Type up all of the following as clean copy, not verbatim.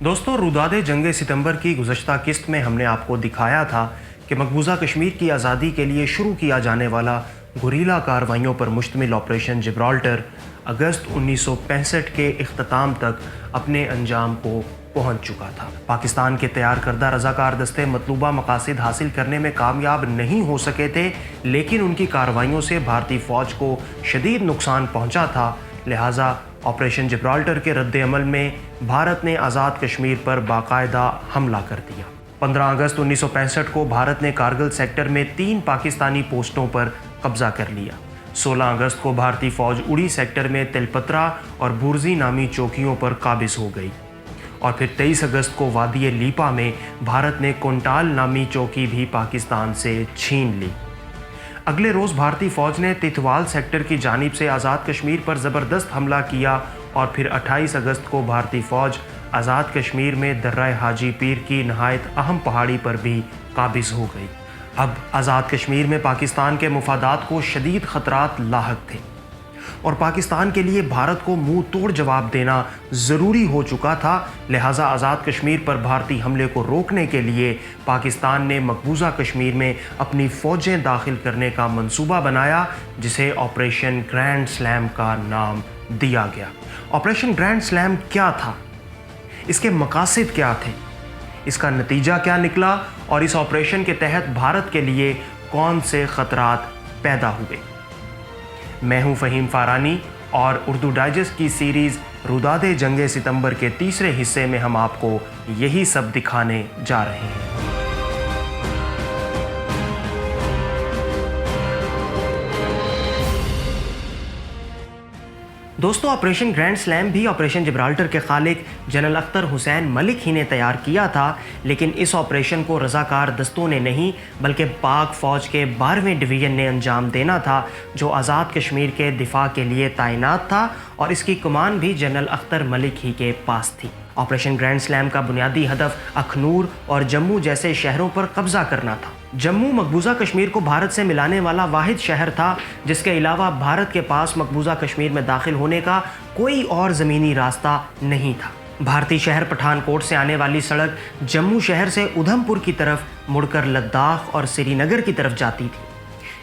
दोस्तों, रुदाद जंग सितंबर की गुज़श्ता किस्त में हमने आपको दिखाया था कि मकबूजा कश्मीर की आज़ादी के लिए शुरू किया जाने वाला गुरीला कार्रवाइयों पर मुश्तमिल ऑपरेशन जिब्राल्टर अगस्त 1965 के इख्तिताम तक अपने अंजाम को पहुंच चुका था। पाकिस्तान के तैयार करदा रज़ाकार दस्ते मतलूबा मकासद हासिल करने में कामयाब नहीं हो सके थे, लेकिन उनकी कार्रवाइयों से भारतीय फ़ौज को शदीद नुकसान पहुंचा था। लिहाजा ऑपरेशन जिब्राल्टर के रद्द-ए-अमल में भारत ने आज़ाद कश्मीर पर बाकायदा हमला कर दिया। 15 अगस्त 1965 को भारत ने कारगिल सेक्टर में 3 पाकिस्तानी पोस्टों पर कब्जा कर लिया। 16 अगस्त को भारतीय फ़ौज उड़ी सेक्टर में तिलपत्रा और बुर्जी नामी चौकियों पर काबिज हो गई और फिर 23 अगस्त को वादी लीपा में भारत ने कोंटाल नामी चौकी भी पाकिस्तान से छीन ली। अगले रोज़ भारतीय फ़ौज ने तिथवाल सेक्टर की जानिब से आज़ाद कश्मीर पर ज़बरदस्त हमला किया और फिर 28 अगस्त को भारतीय फ़ौज आज़ाद कश्मीर में दर्रा हाजी पीर की नहायत अहम पहाड़ी पर भी काबिज हो गई। अब आज़ाद कश्मीर में पाकिस्तान के मुफादात को शदीद ख़तरात लाहक थे और पाकिस्तान के लिए भारत को मुंह तोड़ जवाब देना ज़रूरी हो चुका था। लिहाजा आज़ाद कश्मीर पर भारतीय हमले को रोकने के लिए पाकिस्तान ने मकबूजा कश्मीर में अपनी फ़ौजें दाखिल करने का मंसूबा बनाया, जिसे ऑपरेशन ग्रैंड स्लैम का नाम दिया गया। ऑपरेशन ग्रैंड स्लैम क्या था, इसके मकासद क्या थे, इसका नतीजा क्या निकला और इस ऑपरेशन के तहत भारत के लिए कौन से ख़तरात पैदा हुए। मैं हूं फ़हीम फारानी और उर्दू डाइजेस्ट की सीरीज़ रुदाद जंग सितंबर के तीसरे हिस्से में हम आपको यही सब दिखाने जा रहे हैं। दोस्तों, ऑपरेशन ग्रैंड स्लैम भी ऑपरेशन जिब्राल्टर के खालिक जनरल अख्तर हुसैन मलिक ही ने तैयार किया था, लेकिन इस ऑपरेशन को रज़ाकार दस्तों ने नहीं बल्कि पाक फ़ौज के 12वें डिवीज़न ने अंजाम देना था, जो आज़ाद कश्मीर के दिफा के लिए तैनात था और इसकी कमान भी जनरल अख्तर मलिक ही के पास थी। ऑपरेशन ग्रैंड स्लैम का बुनियादी हदफ अखनूर और जम्मू जैसे शहरों पर कब्जा करना था। जम्मू मकबूजा कश्मीर को भारत से मिलाने वाला वाहिद शहर था, जिसके अलावा भारत के पास मकबूजा कश्मीर में दाखिल होने का कोई और ज़मीनी रास्ता नहीं था। भारतीय शहर पठानकोट से आने वाली सड़क जम्मू शहर से उधमपुर की तरफ मुड़कर लद्दाख और श्रीनगर की तरफ जाती थी।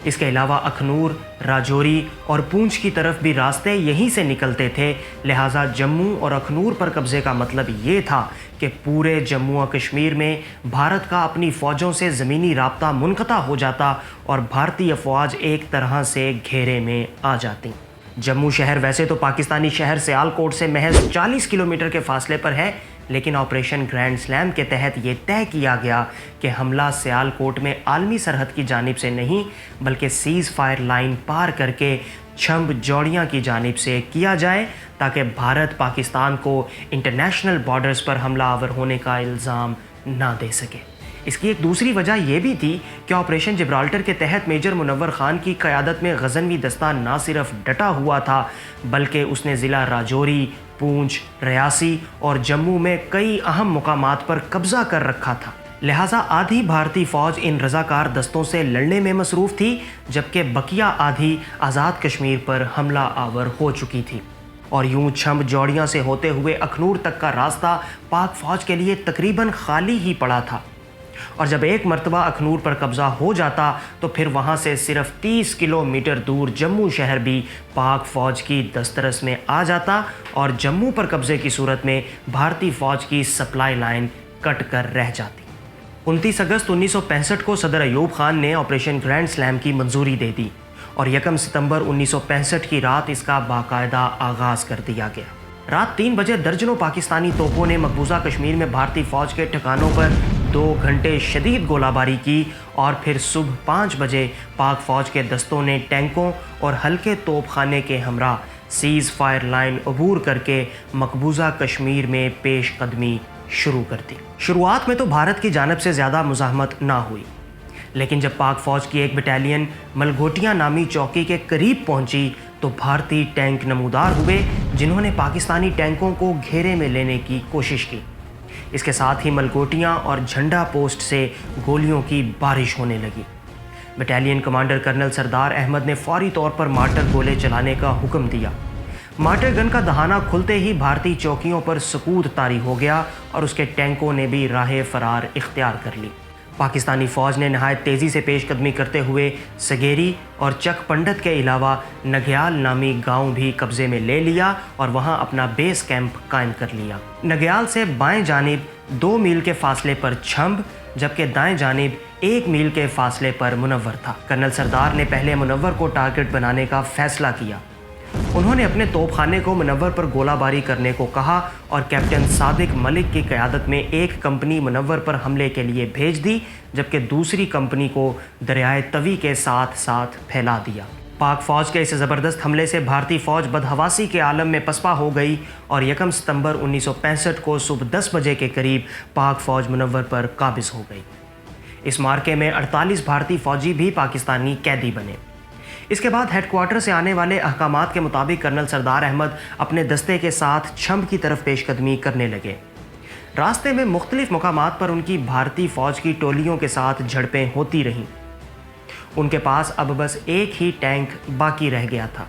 इसके अलावा अखनूर, राजौरी और पूंछ की तरफ भी रास्ते यहीं से निकलते थे। लिहाजा जम्मू और अखनूर पर कब्ज़े का मतलब ये था कि पूरे जम्मू और कश्मीर में भारत का अपनी फ़ौजों से ज़मीनी राब्ता मुनक़ता हो जाता और भारतीय फ़ौज एक तरह से घेरे में आ जाती। जम्मू शहर वैसे तो पाकिस्तानी शहर सियालकोट से महज 40 किलोमीटर के फासले पर है, लेकिन ऑपरेशन ग्रैंड स्लैम के तहत ये तय किया गया कि हमला सियालकोट में आलमी सरहद की जानिब से नहीं बल्कि सीज़ फायर लाइन पार करके छंब जौड़ियाँ की जानिब से किया जाए, ताकि भारत पाकिस्तान को इंटरनेशनल बॉर्डर्स पर हमला आवर होने का इल्ज़ाम ना दे सके। इसकी एक दूसरी वजह यह भी थी कि ऑपरेशन जिब्राल्टर के तहत मेजर मुनव्वर खान की क़यादत में गज़नवी दस्ता ना सिर्फ डटा हुआ था बल्कि उसने ज़िला राजौरी, पूंछ, रियासी और जम्मू में कई अहम मुकामात पर कब्ज़ा कर रखा था। लिहाजा आधी भारतीय फ़ौज इन रज़ाकार दस्तों से लड़ने में मसरूफ़ थी, जबकि बकिया आधी आज़ाद कश्मीर पर हमला आवर हो चुकी थी और यूं छंब जौड़ियाँ से होते हुए अखनूर तक का रास्ता पाक फ़ौज के लिए तकरीबन खाली ही पड़ा था। और जब एक मरतबा अखनूर पर कब्ज़ा हो जाता तो फिर वहाँ से सिर्फ 30 किलोमीटर दूर जम्मू शहर भी पाक फ़ौज की दस्तरस में आ जाता और जम्मू पर कब्ज़े की सूरत में भारतीय फ़ौज की सप्लाई लाइन कट कर रह जाती। 29 अगस्त 1965 को सदर अयूब खान ने ऑपरेशन ग्रैंड स्लैम की मंजूरी दे दी और 1 सितंबर 1965 की रात इसका बाकायदा आगाज़ कर दिया गया। रात 3 बजे दर्जनों पाकिस्तानी तोपों ने मकबूजा कश्मीर में भारतीय फ़ौज के ठिकानों पर 2 घंटे शदीद गोलाबारी की और फिर सुबह 5 बजे पाक फ़ौज के दस्तों ने टैंकों और हल्के तोपखाने के हमरा सीज़ फायर लाइन अबूर करके मकबूजा कश्मीर में पेश कदमी शुरू कर दी। शुरुआत में तो भारत की जानिब से ज़्यादा मुज़ाहमत ना हुई, लेकिन जब पाक फ़ौज की एक बटालियन मलगोटिया नामी चौकी के करीब पहुंची तो भारतीय टैंक नमूदार हुए, जिन्होंने पाकिस्तानी टैंकों को घेरे में लेने की कोशिश की। इसके साथ ही मलगोटियाँ और झंडा पोस्ट से गोलियों की बारिश होने लगी। बटालियन कमांडर कर्नल सरदार अहमद ने फौरी तौर पर मार्टर गोले चलाने का हुक्म दिया। मार्टर गन का दहाना खुलते ही भारतीय चौकियों पर सकूत तारी हो गया और उसके टैंकों ने भी राह फरार इख्तियार कर ली। पाकिस्तानी फ़ौज ने नहायत तेज़ी से पेशकदमी करते हुए सगेरी और चक पंडित के अलावा नग्याल नामी गांव भी कब्ज़े में ले लिया और वहां अपना बेस कैंप कायम कर लिया। नग्याल से बाएं जानिब 2 मील के फासले पर छंब, जबकि दाएं जानिब 1 मील के फासले पर मुनव्वर था। कर्नल सरदार ने पहले मुनव्वर को टारगेट बनाने का फैसला किया। उन्होंने अपने तोपखाने को मुनव्वर पर गोलाबारी करने को कहा और कैप्टन सादिक मलिक की क़यादत में एक कंपनी मुनव्वर पर हमले के लिए भेज दी, जबकि दूसरी कंपनी को दरियाए तवी के साथ साथ फैला दिया। पाक फ़ौज के इस ज़बरदस्त हमले से भारतीय फ़ौज बदहवासी के आलम में पसपा हो गई और 1 सितंबर 1965 को सुबह 10 बजे के करीब पाक फ़ौज मुनव्वर पर काबिज़ हो गई। इस मार्के में 48 भारतीय फ़ौजी भी पाकिस्तानी कैदी बने। इसके बाद हेडक्वार्टर से आने वाले अहकामात के मुताबिक कर्नल सरदार अहमद अपने दस्ते के साथ छंब की तरफ पेशकदमी करने लगे। रास्ते में मुख्तलिफ मुकामात पर उनकी भारतीय फ़ौज की टोलियों के साथ झड़पें होती रहीं। उनके पास अब बस एक ही टैंक बाकी रह गया था,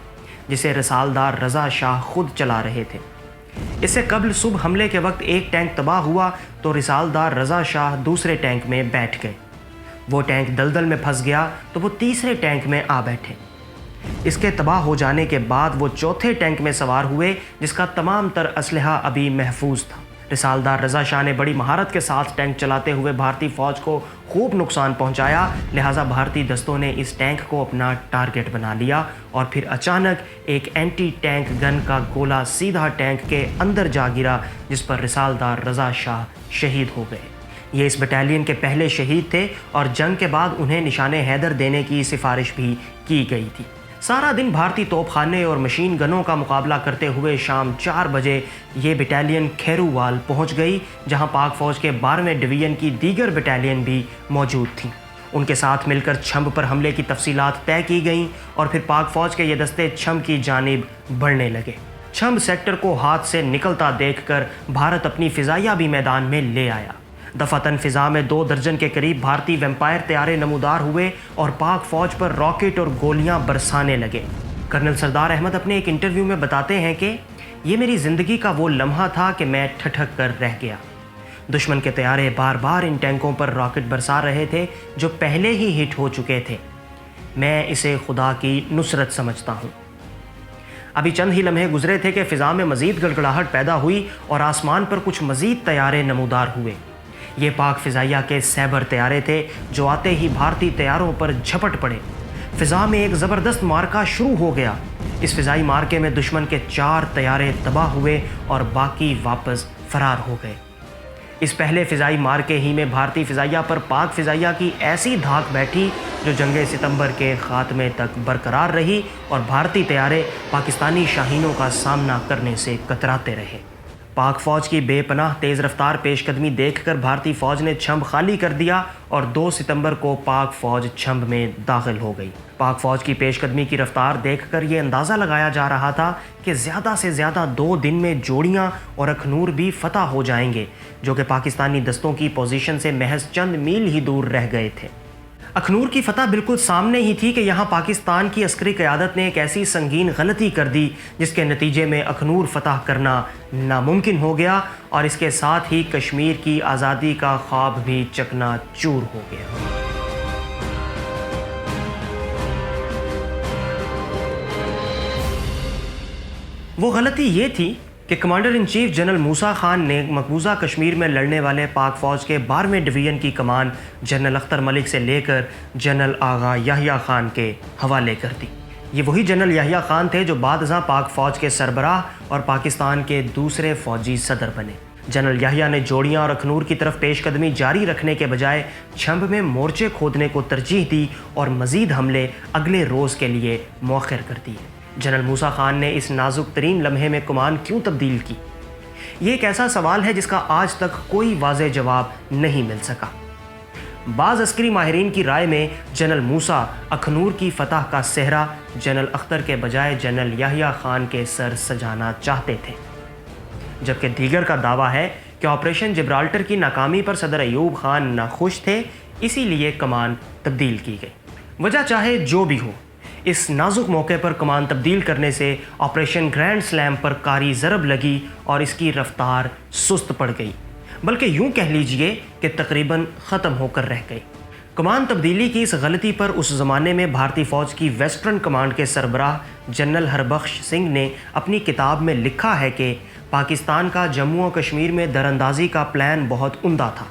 जिसे रिसालदार रज़ा शाह खुद चला रहे थे। इससे कबल सुबह हमले के वक्त एक टैंक तबाह हुआ तो रिसालदार रज़ा शाह दूसरे टैंक में बैठ गए। वो टैंक दलदल में फंस गया तो वो तीसरे टैंक में आ बैठे। इसके तबाह हो जाने के बाद वो चौथे टैंक में सवार हुए, जिसका तमाम तर असलहा अभी महफूज था। रिसालदार रज़ा शाह ने बड़ी महारत के साथ टैंक चलाते हुए भारतीय फ़ौज को खूब नुकसान पहुंचाया, लिहाजा भारतीय दस्तों ने इस टैंक को अपना टारगेट बना लिया और फिर अचानक एक एंटी टैंक गन का गोला सीधा टैंक के अंदर जा गिरा, जिस पर रिसालदार रज़ा शाह शहीद हो गए। ये इस बटालियन के पहले शहीद थे और जंग के बाद उन्हें निशाने हैदर देने की सिफारिश भी की गई थी। सारा दिन भारतीय तोपखाने और मशीन गनों का मुकाबला करते हुए शाम 4 बजे ये बटालियन खैरूवाल पहुंच गई, जहां पाक फ़ौज के 12वें डिवीज़न की दीगर बटालियन भी मौजूद थीं। उनके साथ मिलकर छंब पर हमले की तफसीलात तय की गईं और फिर पाक फ़ौज के ये दस्ते छंब की जानिब बढ़ने लगे। छंब सेक्टर को हाथ से निकलता देखकर भारत अपनी फ़िज़ाइया भी मैदान में ले आया। दफातन फ़िज़ा में 2 दर्जन के करीब भारतीय वेम्पायर तैयारे नमूदार हुए और पाक फ़ौज पर रॉकेट और गोलियां बरसाने लगे। कर्नल सरदार अहमद अपने एक इंटरव्यू में बताते हैं कि ये मेरी ज़िंदगी का वो लम्हा था कि मैं ठठक कर रह गया। दुश्मन के तैयारे बार बार इन टैंकों पर रॉकेट बरसा रहे थे जो पहले ही हिट हो चुके थे। मैं इसे खुदा की नुसरत समझता हूँ। अभी चंद ही लम्हे गुजरे थे कि फ़िज़ा में मज़ीद गड़गड़ाहट पैदा हुई और आसमान पर कुछ मज़ीद तैयारे नमूदार हुए। ये पाक फ़िज़ाइया के सैबर तैयारे थे जो आते ही भारतीय तैयारों पर झपट पड़े। फ़िज़ा में एक ज़बरदस्त मार्का शुरू हो गया। इस फ़िज़ाई मार्के में दुश्मन के 4 तैयारे तबाह हुए और बाकी वापस फ़रार हो गए। इस पहले फ़िज़ाई मार्के ही में भारतीय फ़िज़ाइया पर पाक फ़िज़ाइया की ऐसी धाक बैठी जो जंगे सितंबर के ख़ात्मे तक बरकरार रही और भारतीय तैयारे पाकिस्तानी शाहीनों का सामना करने से कतराते रहे। पाक फ़ौज की बेपनाह तेज़ रफ्तार पेशकदमी देखकर भारतीय फ़ौज ने छंब खाली कर दिया और 2 सितंबर को पाक फ़ौज छंब में दाखिल हो गई। पाक फ़ौज की पेशकदमी की रफ्तार देखकर ये अंदाज़ा लगाया जा रहा था कि ज़्यादा से ज़्यादा 2 दिन में जोड़ियाँ और अखनूर भी फतह हो जाएंगे, जो कि पाकिस्तानी दस्तों की पोजीशन से महज चंद मील ही दूर रह गए थे। अखनूर की फतह बिल्कुल सामने ही थी कि यहाँ पाकिस्तान की अस्करी क़यादत ने एक ऐसी संगीन गलती कर दी जिसके नतीजे में अखनूर फतह करना नामुमकिन हो गया और इसके साथ ही कश्मीर की आज़ादी का ख्वाब भी चकनाचूर हो गया। वो गलती ये थी कि कमांडर इन चीफ जनरल मूसा खान ने मकबूजा कश्मीर में लड़ने वाले पाक फ़ौज के 12वें डिवीज़न की कमान जनरल अख्तर मलिक से लेकर जनरल आगा याहिया खान के हवाले कर दी। ये वही जनरल याहिया खान थे जो बादशाह पाक फ़ौज के सरबराह और पाकिस्तान के दूसरे फ़ौजी सदर बने। जनरल याहिया ने जोड़ियाँ और अखनूर की तरफ पेशकदमी जारी रखने के बजाय छंब में मोर्चे खोदने को तरजीह दी और मज़ीद हमले अगले रोज़ के लिए मौखर कर दिए। जनरल मूसा खान ने इस नाजुक तरीन लम्हे में कमान क्यों तब्दील की? ये एक ऐसा सवाल है जिसका आज तक कोई वाज़ेह जवाब नहीं मिल सका। बाज़ अस्करी माहिरीन की राय में जनरल मूसा अखनूर की फतह का सेहरा जनरल अख्तर के बजाय जनरल याहिया खान के सर सजाना चाहते थे, जबकि दीगर का दावा है कि ऑपरेशन जिब्राल्टर की नाकामी पर सदर अयूब खान नाखुश थे, इसीलिए कमान तब्दील की गई। वजह चाहे जो भी हो, اس نازک موقع پر کمان تبدیل کرنے سے آپریشن گرینڈ سلیم پر کاری ضرب لگی اور اس کی رفتار سست پڑ گئی، بلکہ یوں کہہ لیجئے کہ تقریباً ختم ہو کر رہ گئی۔ کمان تبدیلی کی اس غلطی پر اس زمانے میں بھارتی فوج کی ویسٹرن کمانڈ کے سربراہ جنرل ہربخش سنگھ نے اپنی کتاب میں لکھا ہے کہ پاکستان کا جموں و کشمیر میں دراندازی کا پلان بہت عمدہ تھا۔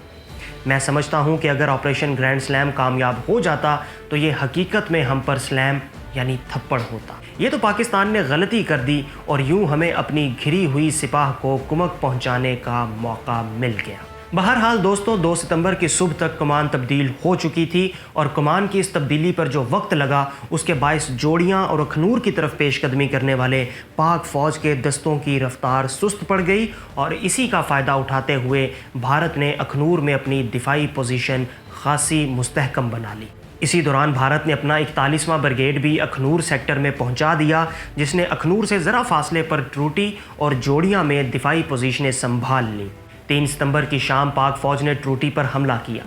میں سمجھتا ہوں کہ اگر آپریشن گرینڈ سلیم کامیاب ہو جاتا تو یہ حقیقت میں ہم پر سلیم یعنی تھپڑ ہوتا۔ یہ تو پاکستان نے غلطی کر دی اور یوں ہمیں اپنی گھری ہوئی سپاہ کو کمک پہنچانے کا موقع مل گیا۔ بہرحال دوستو، 2 ستمبر کی صبح تک کمان تبدیل ہو چکی تھی اور کمان کی اس تبدیلی پر جو وقت لگا اس کے باعث جوڑیاں اور اخنور کی طرف پیش قدمی کرنے والے پاک فوج کے دستوں کی رفتار سست پڑ گئی اور اسی کا فائدہ اٹھاتے ہوئے بھارت نے اخنور میں اپنی دفاعی پوزیشن خاصی مستحکم بنا لی۔ اسی دوران بھارت نے اپنا 41واں بریگیڈ بھی اخنور سیکٹر میں پہنچا دیا، جس نے اخنور سے ذرا فاصلے پر ٹروٹی اور جوڑیاں میں دفاعی پوزیشنیں سنبھال لیں۔ 3 ستمبر کی شام پاک فوج نے ٹروٹی پر حملہ کیا۔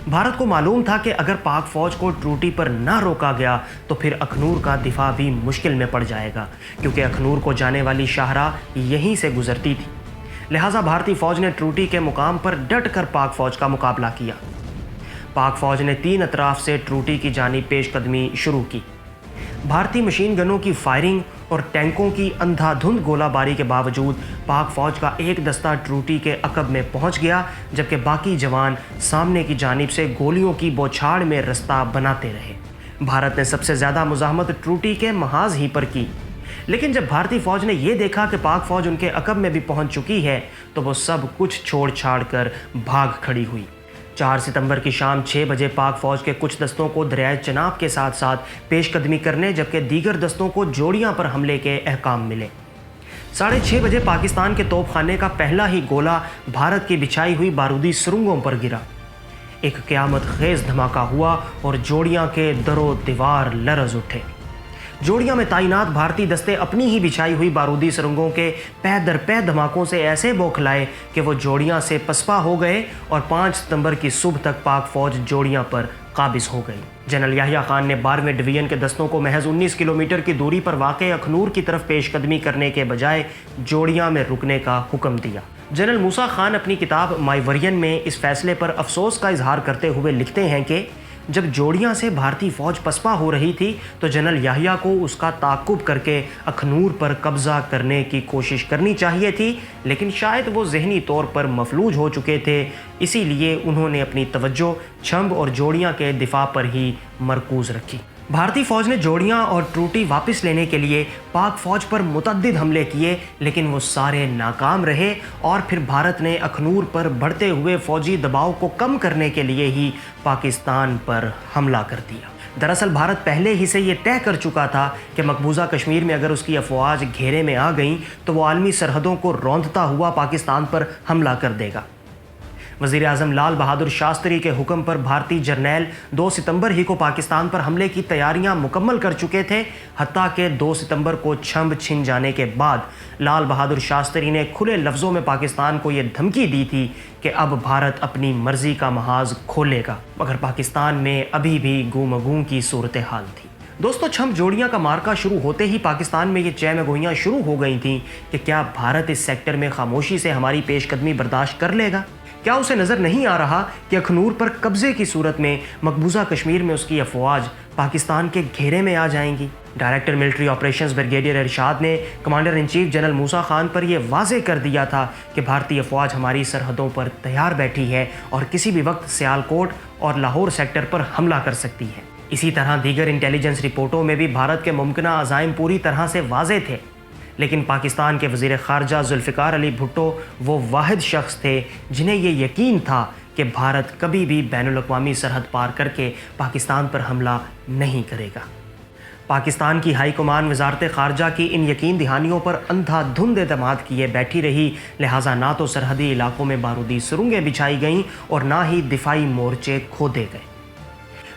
بھارت کو معلوم تھا کہ اگر پاک فوج کو ٹروٹی پر نہ روکا گیا تو پھر اخنور کا دفاع بھی مشکل میں پڑ جائے گا، کیونکہ اخنور کو جانے والی شاہراہ یہیں سے گزرتی تھی۔ لہٰذا بھارتی فوج نے ٹروٹی کے مقام پر ڈٹ کر پاک فوج کا مقابلہ کیا۔ پاک فوج نے 3 اطراف سے ٹروٹی کی جانب پیش قدمی شروع کی۔ بھارتی مشین گنوں کی فائرنگ اور ٹینکوں کی اندھا دھند گولہ باری کے باوجود پاک فوج کا ایک دستہ ٹروٹی کے عقب میں پہنچ گیا، جبکہ باقی جوان سامنے کی جانب سے گولیوں کی بوچھاڑ میں رستہ بناتے رہے۔ بھارت نے سب سے زیادہ مزاحمت ٹروٹی کے محاذ ہی پر کی، لیکن جب بھارتی فوج نے یہ دیکھا کہ پاک فوج ان کے عقب میں بھی پہنچ چکی ہے تو وہ سب کچھ چھوڑ چھاڑ کر بھاگ کھڑی ہوئی۔ 4 ستمبر کی شام 6 بجے پاک فوج کے کچھ دستوں کو دریائے چناب کے ساتھ ساتھ پیش قدمی کرنے، جبکہ دیگر دستوں کو جوڑیاں پر حملے کے احکام ملے۔ 6:30 بجے پاکستان کے توپ خانے کا پہلا ہی گولہ بھارت کی بچھائی ہوئی بارودی سرنگوں پر گرا۔ ایک قیامت خیز دھماکہ ہوا اور جوڑیاں کے در و دیوار لرز اٹھے۔ جوڑیاں میں تعینات بھارتی دستے اپنی ہی بچھائی ہوئی بارودی سرنگوں کے پے در پے دھماکوں سے ایسے بوکھلائے کہ وہ جوڑیاں سے پسپا ہو گئے اور 5 ستمبر کی صبح تک پاک فوج جوڑیاں پر قابض ہو گئی۔ جنرل یحییٰ خان نے 12ویں ڈویژن کے دستوں کو محض 19 کلومیٹر کی دوری پر واقع اخنور کی طرف پیش قدمی کرنے کے بجائے جوڑیاں میں رکنے کا حکم دیا۔ جنرل موسیٰ خان اپنی کتاب مائی ورین میں اس فیصلے پر افسوس کا اظہار کرتے ہوئے لکھتے ہیں کہ جب جوڑیاں سے بھارتی فوج پسپا ہو رہی تھی تو جنرل یحییٰ کو اس کا تعاقب کر کے اخنور پر قبضہ کرنے کی کوشش کرنی چاہیے تھی، لیکن شاید وہ ذہنی طور پر مفلوج ہو چکے تھے، اسی لیے انہوں نے اپنی توجہ چھمب اور جوڑیاں کے دفاع پر ہی مرکوز رکھی۔ بھارتی فوج نے جوڑیاں اور ٹروٹی واپس لینے کے لیے پاک فوج پر متعدد حملے کیے، لیکن وہ سارے ناکام رہے اور پھر بھارت نے اخنور پر بڑھتے ہوئے فوجی دباؤ کو کم کرنے کے لیے ہی پاکستان پر حملہ کر دیا۔ دراصل بھارت پہلے ہی سے یہ طے کر چکا تھا کہ مقبوضہ کشمیر میں اگر اس کی افواج گھیرے میں آ گئیں تو وہ عالمی سرحدوں کو روندتا ہوا پاکستان پر حملہ کر دے گا۔ وزیر اعظم لال بہادر شاستری کے حکم پر بھارتی جرنیل 2 ستمبر ہی کو پاکستان پر حملے کی تیاریاں مکمل کر چکے تھے، حتیٰ کہ 2 ستمبر کو چھمب چھن جانے کے بعد لال بہادر شاستری نے کھلے لفظوں میں پاکستان کو یہ دھمکی دی تھی کہ اب بھارت اپنی مرضی کا محاذ کھولے گا، مگر پاکستان میں ابھی بھی گوں مگوں کی صورتحال تھی۔ دوستو، چھمب جوڑیاں کا مارکا شروع ہوتے ہی پاکستان میں یہ چہ میں گوئیاں شروع ہو گئی تھیں کہ کیا بھارت اس سیکٹر میں خاموشی سے ہماری پیش قدمی برداشت کر لے گا؟ کیا اسے نظر نہیں آ رہا کہ اخنور پر قبضے کی صورت میں مقبوضہ کشمیر میں اس کی افواج پاکستان کے گھیرے میں آ جائیں گی؟ ڈائریکٹر ملٹری آپریشنز بریگیڈیئر ارشاد نے کمانڈر ان چیف جنرل موسیٰ خان پر یہ واضح کر دیا تھا کہ بھارتی افواج ہماری سرحدوں پر تیار بیٹھی ہے اور کسی بھی وقت سیالکوٹ اور لاہور سیکٹر پر حملہ کر سکتی ہے۔ اسی طرح دیگر انٹیلیجنس رپورٹوں میں بھی بھارت کے ممکنہ عزائم پوری طرح سے واضح تھے، لیکن پاکستان کے وزیر خارجہ ذوالفقار علی بھٹو وہ واحد شخص تھے جنہیں یہ یقین تھا کہ بھارت کبھی بھی بین الاقوامی سرحد پار کر کے پاکستان پر حملہ نہیں کرے گا۔ پاکستان کی ہائی کمان وزارت خارجہ کی ان یقین دہانیوں پر اندھا دھند اعتماد کیے بیٹھی رہی، لہٰذا نہ تو سرحدی علاقوں میں بارودی سرنگیں بچھائی گئیں اور نہ ہی دفاعی مورچے کھودے گئے۔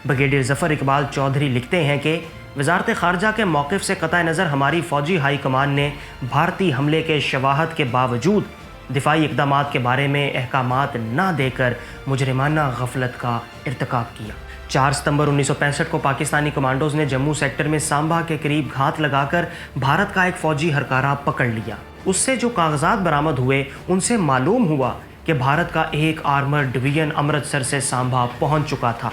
بریگیڈیئر ظفر اقبال چودھری لکھتے ہیں کہ وزارت خارجہ کے موقف سے قطع نظر ہماری فوجی ہائی کمان نے بھارتی حملے کے شواہد کے باوجود دفاعی اقدامات کے بارے میں احکامات نہ دے کر مجرمانہ غفلت کا ارتکاب کیا۔ 4 ستمبر 1965 کو پاکستانی کمانڈوز نے جموں سیکٹر میں سامبا کے قریب گھات لگا کر بھارت کا ایک فوجی ہرکارہ پکڑ لیا۔ اس سے جو کاغذات برآمد ہوئے ان سے معلوم ہوا کہ بھارت کا ایک آرمر ڈویژن امرتسر سے سامبا پہنچ چکا تھا۔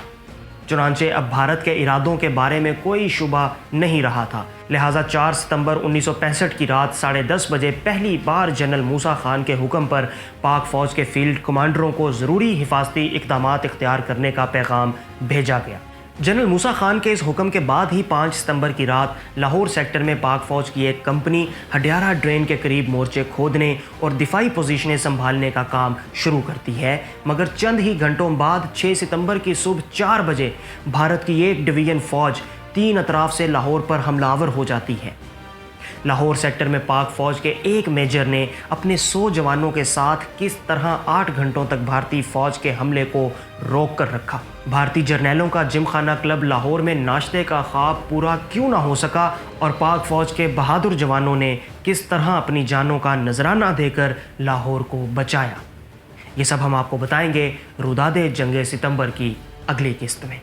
چنانچہ اب بھارت کے ارادوں کے بارے میں کوئی شبہ نہیں رہا تھا، لہٰذا 4 ستمبر 1965 کی رات 10:30 بجے پہلی بار جنرل موسیٰ خان کے حکم پر پاک فوج کے فیلڈ کمانڈروں کو ضروری حفاظتی اقدامات اختیار کرنے کا پیغام بھیجا گیا۔ جنرل موسیٰ خان کے اس حکم کے بعد ہی 5 ستمبر کی رات لاہور سیکٹر میں پاک فوج کی ایک کمپنی ہڈیارہ ڈرین کے قریب مورچے کھودنے اور دفاعی پوزیشنیں سنبھالنے کا کام شروع کرتی ہے، مگر چند ہی گھنٹوں بعد 6 ستمبر کی صبح 4 بجے بھارت کی ایک ڈویژن فوج 3 اطراف سے لاہور پر حملہ آور ہو جاتی ہے۔ لاہور سیکٹر میں پاک فوج کے ایک میجر نے اپنے 100 جوانوں کے ساتھ کس طرح 8 گھنٹوں تک بھارتی فوج کے حملے کو روک کر رکھا۔ بھارتی جرنیلوں کا جم خانہ کلب لاہور میں ناشتے کا خواب پورا کیوں نہ ہو سکا اور پاک فوج کے بہادر جوانوں نے کس طرح اپنی جانوں کا نذرانہ دے کر لاہور کو بچایا، یہ سب ہم آپ کو بتائیں گے روداد جنگ ستمبر کی اگلی قسط میں۔